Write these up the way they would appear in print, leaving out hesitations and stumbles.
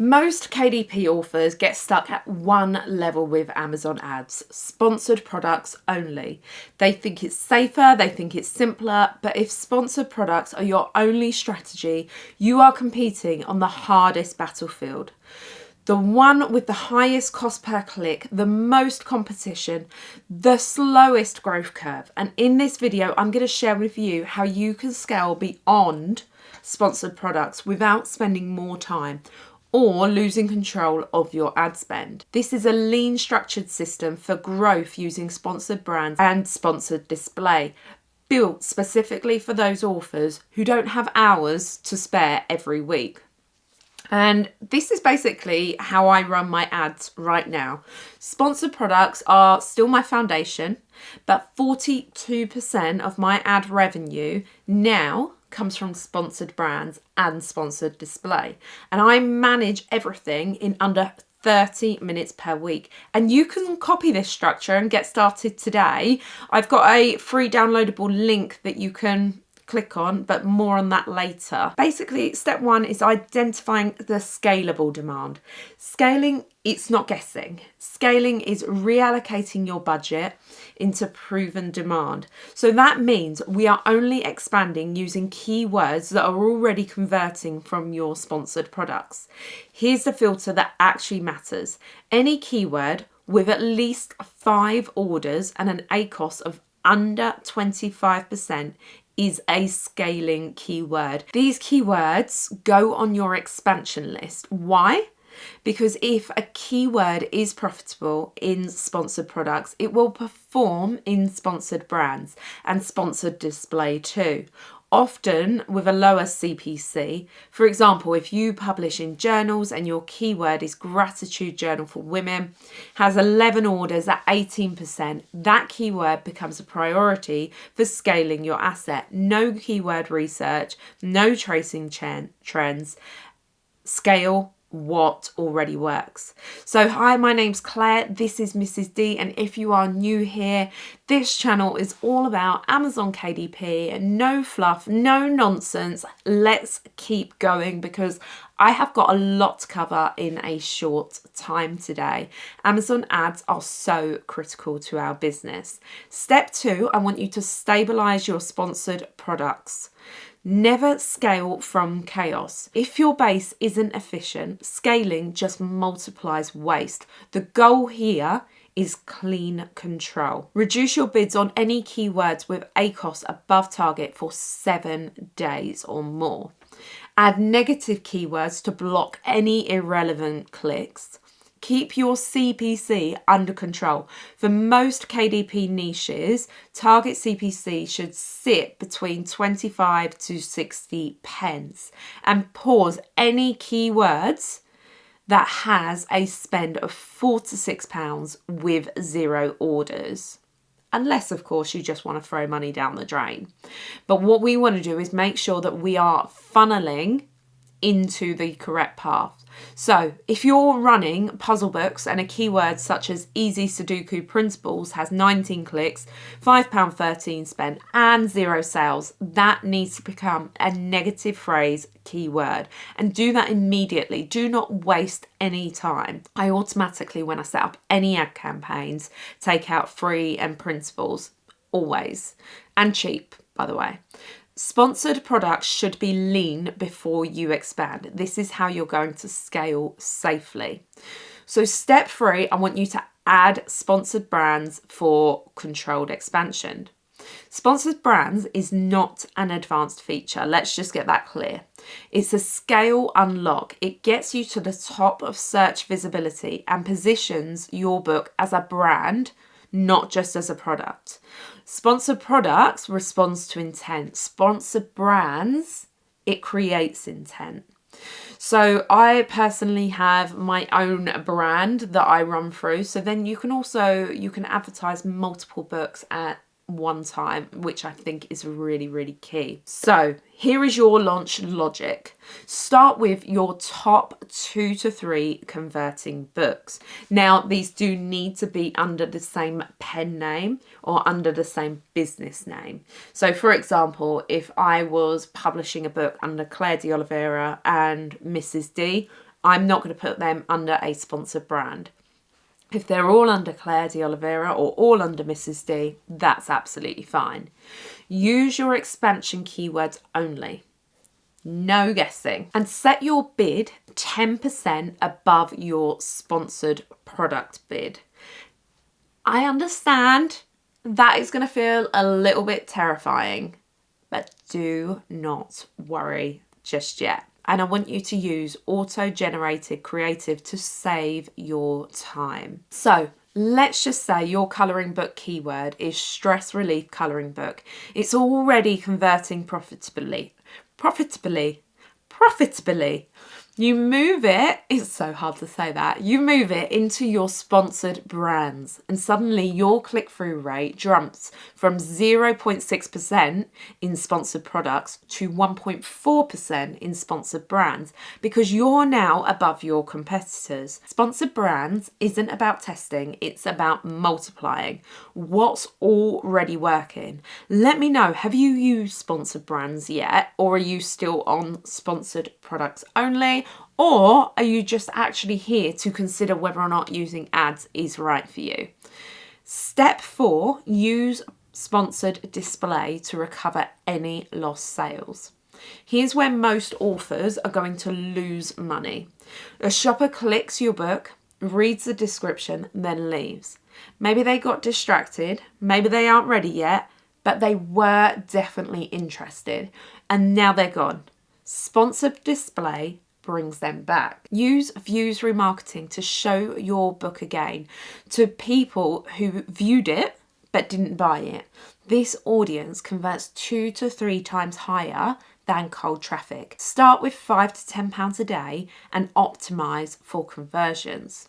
Most KDP authors get stuck at one level with Amazon ads, sponsored products only. They think it's safer, they think it's simpler, but if sponsored products are your only strategy, you are competing on the hardest battlefield. The one with the highest cost per click, the most competition, the slowest growth curve. And in this video, I'm going to share with you how you can scale beyond sponsored products without spending more time or losing control of your ad spend. This is a lean, structured system for growth using sponsored brands and sponsored display, built specifically for those authors who don't have hours to spare every week. And this is basically how I run my ads right now. Sponsored products are still my foundation, but 42% of my ad revenue now comes from sponsored brands and sponsored display. And I manage everything in under 30 minutes per week. And you can copy this structure and get started today. I've got a free downloadable link that you can click on, but more on that later. Basically, step one is identifying the scalable demand. Scaling, it's not guessing. Scaling is reallocating your budget into proven demand. So that means we are only expanding using keywords that are already converting from your sponsored products. Here's the filter that actually matters. Any keyword with at least 5 orders and an ACOS of under 25% is a scaling keyword. These keywords go on your expansion list. Why? Because if a keyword is profitable in sponsored products, it will perform in sponsored brands and sponsored display too, often with a lower CPC. For example, if you publish in journals and your keyword is gratitude journal for women, has 11 orders at 18%, that keyword becomes a priority for scaling your asset. No keyword research, no tracing trends, scale what already works. So hi, my name's Claire, this is Mrs. D, and if you are new here, this channel is all about Amazon KDP, no fluff, no nonsense. Let's keep going because I have got a lot to cover in a short time today. Amazon ads are so critical to our business. Step 2, I want you to stabilize your sponsored products. Never scale from chaos. If your base isn't efficient, scaling just multiplies waste. The goal here is clean control. Reduce your bids on any keywords with ACOS above target for 7 days or more. Add negative keywords to block any irrelevant clicks. Keep your CPC under control. For most KDP niches, target CPC should sit between 25 to 60 pence. And pause any keywords that has a spend of £4 to £6 with 0 orders. Unless, of course, you just want to throw money down the drain. But what we want to do is make sure that we are funneling into the correct path. So if you're running puzzle books and a keyword such as easy Sudoku principles has 19 clicks, £5.13 spent and 0 sales, that needs to become a negative phrase keyword, and do that immediately. Do not waste any time. I automatically, when I set up any ad campaigns, take out free and principles, always, and cheap, by the way. Sponsored products should be lean before you expand. This is how you're going to scale safely. So step 3, I want you to add sponsored brands for controlled expansion. Sponsored brands is not an advanced feature. Let's just get that clear. It's a scale unlock. It gets you to the top of search visibility and positions your book as a brand, not just as a product. Sponsored products responds to intent. Sponsored brands, it creates intent. So I personally have my own brand that I run through. So then you can advertise multiple books at one time, which I think is really, really key. So here is your launch logic. Start with your top 2 to 3 converting books. Now, these do need to be under the same pen name or under the same business name. So for example, if I was publishing a book under Claire de Oliveira and Mrs. D, I'm not going to put them under a sponsored brand. If they're all under Claire de Oliveira or all under Mrs. D, that's absolutely fine. Use your expansion keywords only. No guessing. And set your bid 10% above your sponsored product bid. I understand that is going to feel a little bit terrifying, but do not worry just yet. And I want you to use auto-generated creative to save your time. So let's just say your colouring book keyword is stress relief colouring book. It's already converting profitably. You move it, it's so hard to say that, you move it into your sponsored brands and suddenly your click-through rate jumps from 0.6% in sponsored products to 1.4% in sponsored brands because you're now above your competitors. Sponsored brands isn't about testing, it's about multiplying what's already working. Let me know, have you used sponsored brands yet, or are you still on sponsored products only? Or are you just actually here to consider whether or not using ads is right for you? Step 4, use sponsored display to recover any lost sales. Here's where most authors are going to lose money. A shopper clicks your book, reads the description, then leaves. Maybe they got distracted, maybe they aren't ready yet, but they were definitely interested and now they're gone. Sponsored display brings them back. Use views remarketing to show your book again to people who viewed it but didn't buy it. This audience converts 2 to 3 times higher than cold traffic. Start with £5 to £10 a day and optimize for conversions.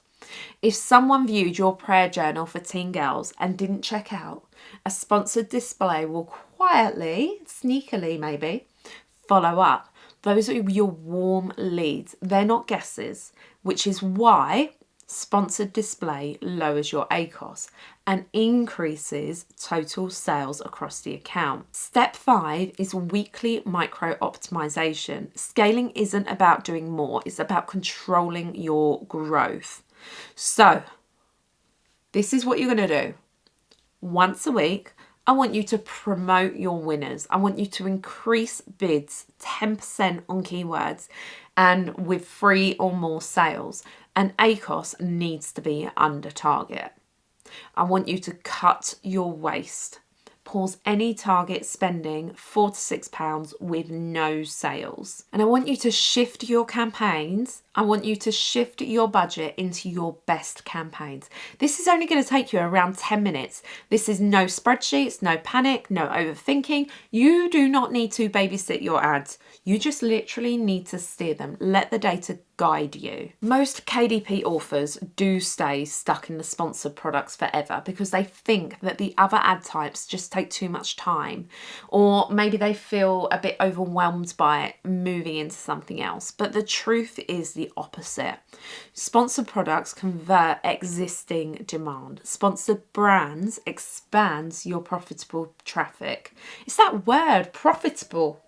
If someone viewed your prayer journal for teen girls and didn't check out, a sponsored display will quietly, sneakily maybe, follow up. Those are your warm leads. They're not guesses, which is why sponsored display lowers your ACOS and increases total sales across the account. Step 5 is weekly micro optimization. Scaling isn't about doing more, it's about controlling your growth. So this is what you're going to do. Once a week, I want you to promote your winners. I want you to increase bids 10% on keywords and with 3 or more sales. And ACOS needs to be under target. I want you to cut your waste. Pause any target spending £4 to £6 with no sales. And I want you to shift your campaigns. I want you to shift your budget into your best campaigns. This is only going to take you around 10 minutes. This is no spreadsheets, no panic, no overthinking. You do not need to babysit your ads. You just literally need to steer them. Let the data guide you. Most KDP authors do stay stuck in the sponsored products forever because they think that the other ad types just take too much time, or maybe they feel a bit overwhelmed by it moving into something else. But the truth is the opposite. Sponsored products convert existing demand. Sponsored brands expands your profitable traffic. It's that word, profitable.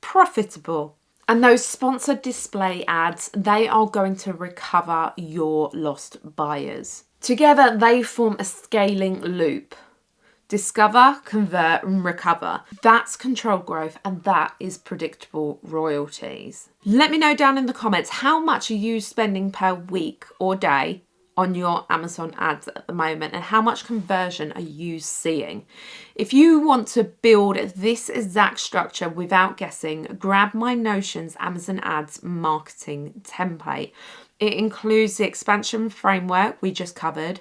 Profitable. And those sponsored display ads, they are going to recover your lost buyers. Together, they form a scaling loop. Discover, convert, and recover. That's controlled growth, and that is predictable royalties. Let me know down in the comments, how much are you spending per week or day on your Amazon ads at the moment, and how much conversion are you seeing? If you want to build this exact structure without guessing, grab my Notion's Amazon ads marketing template. It includes the expansion framework we just covered,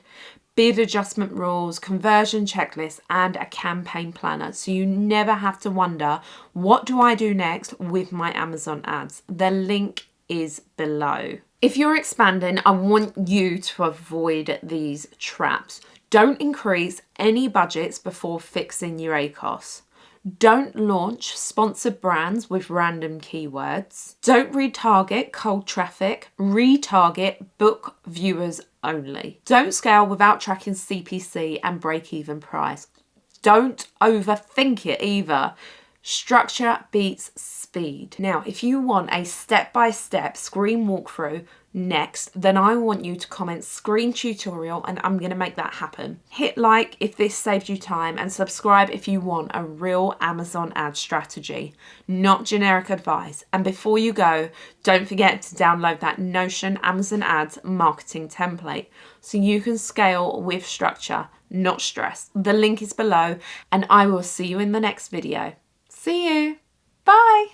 bid adjustment rules, conversion checklist, and a campaign planner. So you never have to wonder, what do I do next with my Amazon ads? The link is below. If you're expanding, I want you to avoid these traps. Don't increase any budgets before fixing your ACOS. Don't launch sponsored brands with random keywords. Don't retarget cold traffic. Retarget book viewers only. Don't scale without tracking CPC and break-even price. Don't overthink it either. Structure beats speed. Now, if you want a step-by-step screen walkthrough next, then I want you to comment screen tutorial and I'm going to make that happen. Hit like if this saved you time and subscribe if you want a real Amazon ad strategy, not generic advice. And before you go, don't forget to download that Notion Amazon ads marketing template so you can scale with structure, not stress. The link is below and I will see you in the next video. See you. Bye.